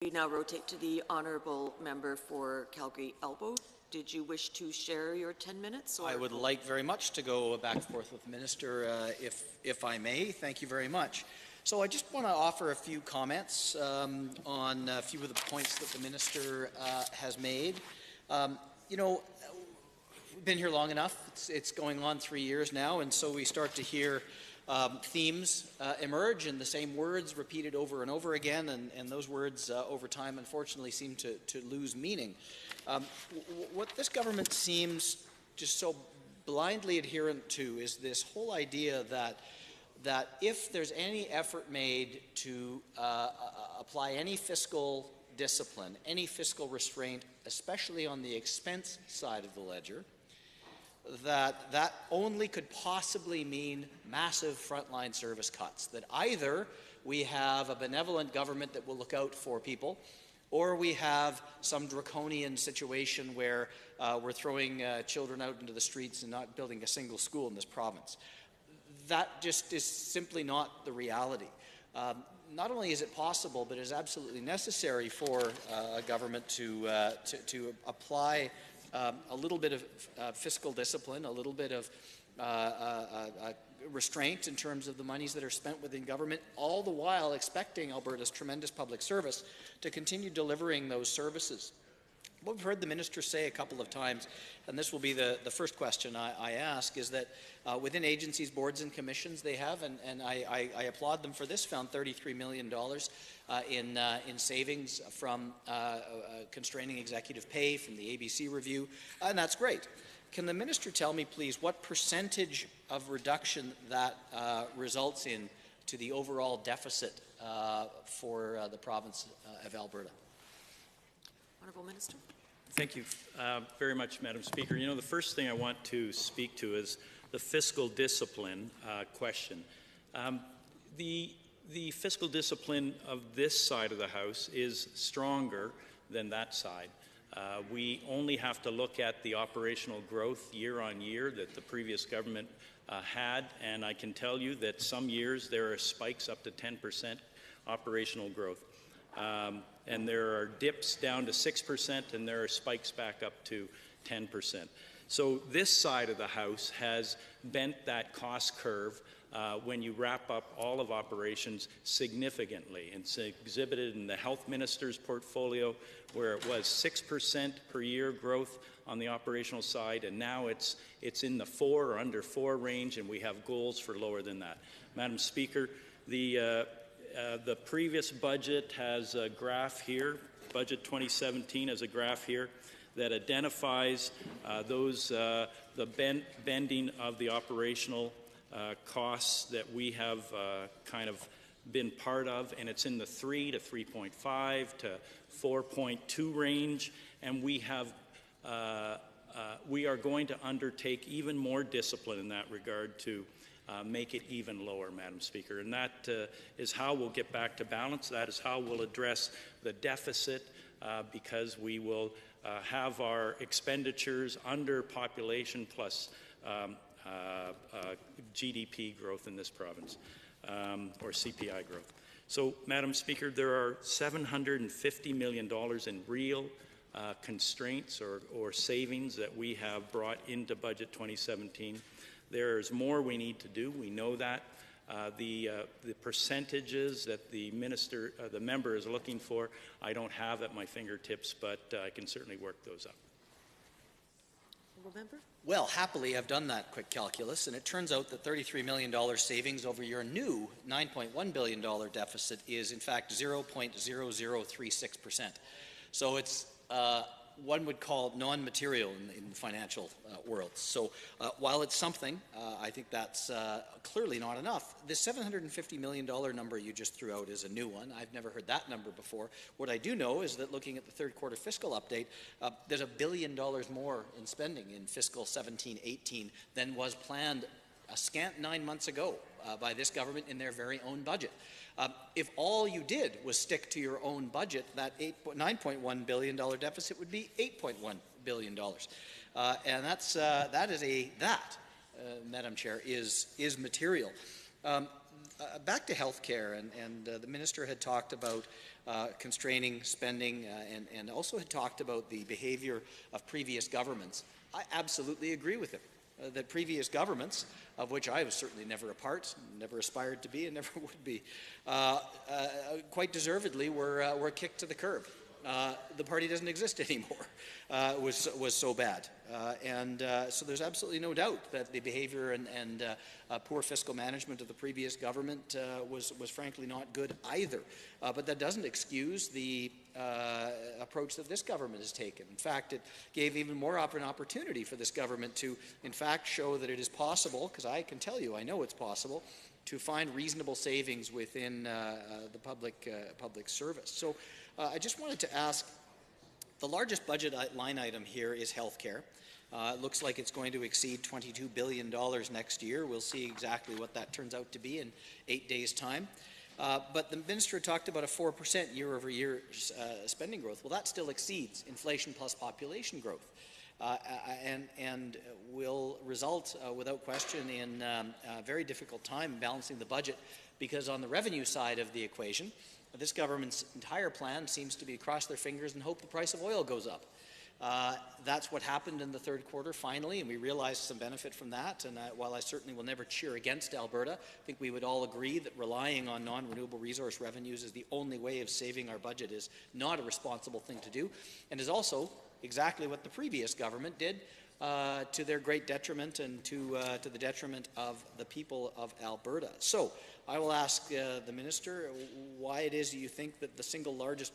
We now rotate to the honourable member for Calgary Elbow. Did you wish to share your 10 minutes? I would like very much to go back and forth with the Minister, if I may. Thank you very much. So I just want to offer a few comments on a few of the points that the Minister has made. You know, we've been here long enough. It's going on 3 years now, and so we start to hear themes emerge and the same words repeated over and over again, and those words over time unfortunately seem to lose meaning. What this government seems just so blindly adherent to is this whole idea that if there's any effort made to apply any fiscal discipline, any fiscal restraint, especially on the expense side of the ledger, that only could possibly mean massive frontline service cuts, that either we have a benevolent government that will look out for people, or we have some draconian situation where we're throwing children out into the streets and not building a single school in this province. That just is simply not the reality. Not only is it possible, but it is absolutely necessary for a government to apply a little bit of fiscal discipline, a little bit of restraint in terms of the monies that are spent within government, all the while expecting Alberta's tremendous public service to continue delivering those services. What we've heard the Minister say a couple of times, and this will be the first question I ask, is that within agencies, boards and commissions they have, and I applaud them for this, found $33 million in savings from constraining executive pay from the ABC review, and that's great. Can the Minister tell me, please, what percentage of reduction that results in to the overall deficit for the province of Alberta? Honourable Minister. Thank you very much, Madam Speaker. You know, the first thing I want to speak to is the fiscal discipline question. The fiscal discipline of this side of the House is stronger than that side. We only have to look at the operational growth year on year that the previous government had, and I can tell you that some years there are spikes up to 10% operational growth. And there are dips down to 6%, and there are spikes back up to 10%. So this side of the House has bent that cost curve when you wrap up all of operations significantly. It's exhibited in the Health Minister's portfolio, where it was 6% per year growth on the operational side, and now it's in the 4 or under 4 range, and we have goals for lower than that. Madam Speaker, the previous budget has a graph here, Budget 2017 has a graph here that identifies the bending of the operational costs that we have kind of been part of, and it's in the 3 to 3.5 to 4.2 range, and we are going to undertake even more discipline in that regard to make it even lower, Madam Speaker. And that is how we'll get back to balance. That is how we'll address the deficit, because we will have our expenditures under population plus GDP growth in this province, or CPI growth. So, Madam Speaker, there are $750 million in real constraints or savings that we have brought into Budget 2017. There's more we need to do. We know that. The percentages that the member is looking for, I don't have at my fingertips, but I can certainly work those up. Member? Well, happily, I've done that quick calculus, and it turns out that $33 million savings over your new $9.1 billion deficit is, in fact, 0.0036%. So it's one would call non-material in financial worlds. So while it's something, I think that's clearly not enough. The $750 million number you just threw out is a new one. I've never heard that number before. What I do know is that looking at the third quarter fiscal update, there's $1 billion more in spending in fiscal 17-18 than was planned a scant 9 months ago by this government in their very own budget. If all you did was stick to your own budget, that $9.1 billion deficit would be $8.1 billion. And Madam Chair, is material. back to healthcare, and the minister had talked about constraining spending and also had talked about the behavior of previous governments. I absolutely agree with him that previous governments, of which I was certainly never a part, never aspired to be, and never would be, quite deservedly were kicked to the curb. The party doesn't exist anymore. Was so bad, so there's absolutely no doubt that the behavior and poor fiscal management of the previous government was frankly not good either. But that doesn't excuse the approach that this government has taken. In fact, it gave even more an opportunity for this government to, in fact, show that it is possible, because I can tell you, I know it's possible, to find reasonable savings within the public service. So I just wanted to ask, the largest budget line item here is healthcare. It looks like it's going to exceed $22 billion next year. We'll see exactly what that turns out to be in 8 days' time. But the minister talked about a 4% year-over-year spending growth. Well, that still exceeds inflation plus population growth. And will result, without question, in a very difficult time balancing the budget, because on the revenue side of the equation, this government's entire plan seems to be cross their fingers and hope the price of oil goes up. That's what happened in the third quarter, finally, and we realized some benefit from that. And while I certainly will never cheer against Alberta, I think we would all agree that relying on non-renewable resource revenues is the only way of saving our budget is not a responsible thing to do, and is also exactly what the previous government did, to their great detriment and to the detriment of the people of Alberta. So I will ask the minister why it is you think that the single largest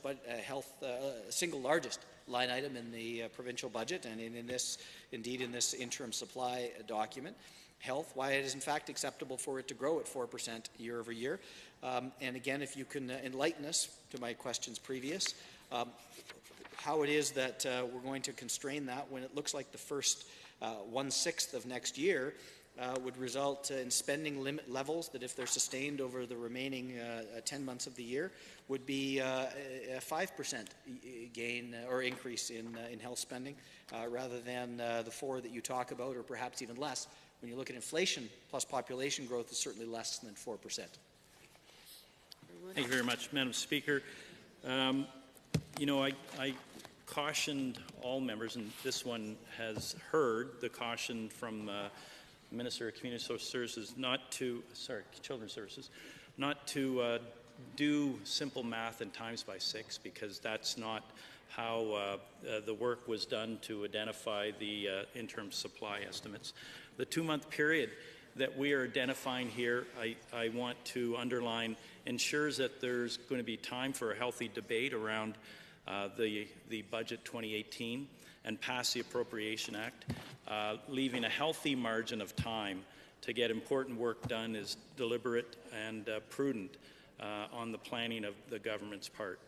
line item in the provincial budget and in this interim supply document, health, why it is in fact acceptable for it to grow at 4% year over year. And again, if you can enlighten us to my questions previous, how it is that we're going to constrain that when it looks like the first 1/6 of next year would result in spending limit levels that, if they're sustained over the remaining 10 months of the year, would be a 5% gain or increase in health spending, rather than the 4 that you talk about, or perhaps even less. When you look at inflation plus population growth, is certainly less than 4%. Thank you very much, Madam Speaker. You know, I cautioned all members, and this one has heard the caution from Minister of Community Social Services Children's Services, not to do simple math and times by 6, because that's not how the work was done to identify the interim supply estimates. The 2-month period that we are identifying here, I want to underline, ensures that there's going to be time for a healthy debate around the budget 2018 and pass the Appropriation Act, leaving a healthy margin of time to get important work done is deliberate and prudent on the planning of the government's part.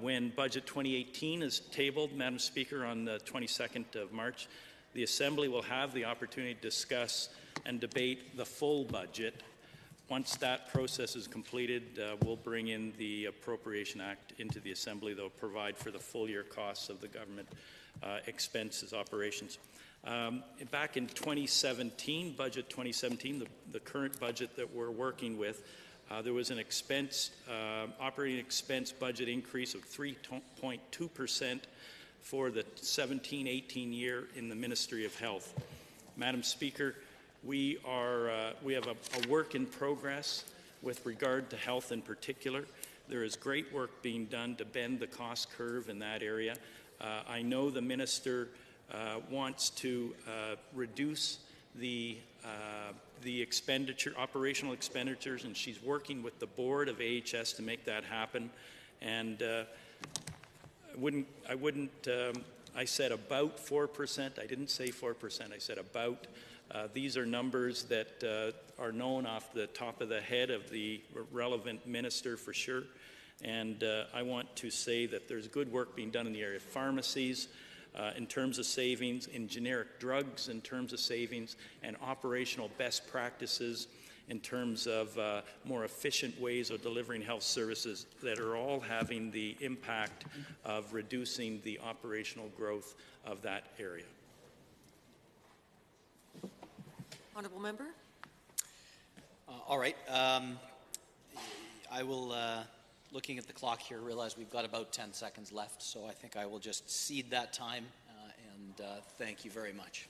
When Budget 2018 is tabled, Madam Speaker, on the 22nd of March, the Assembly will have the opportunity to discuss and debate the full budget. Once that process is completed, we'll bring in the Appropriation Act into the Assembly that will provide for the full year costs of the government expenses, operations. Back in 2017, Budget 2017, the current budget that we're working with, there was an operating expense budget increase of 3.2% for the 17-18 year in the Ministry of Health. Madam Speaker, we have a work in progress with regard to health in particular. There is great work being done to bend the cost curve in that area. I know the minister wants to reduce the operational expenditures, and she's working with the board of AHS to make that happen. And I said about 4%. I didn't say 4%. I said about. These are numbers that are known off the top of the head of the relevant minister for sure. And I want to say that there's good work being done in the area of pharmacies in terms of savings, in generic drugs in terms of savings, and operational best practices in terms of more efficient ways of delivering health services that are all having the impact of reducing the operational growth of that area. Honourable member? All right. I will, looking at the clock here, realize we've got about 10 seconds left, so I think I will just cede that time and thank you very much.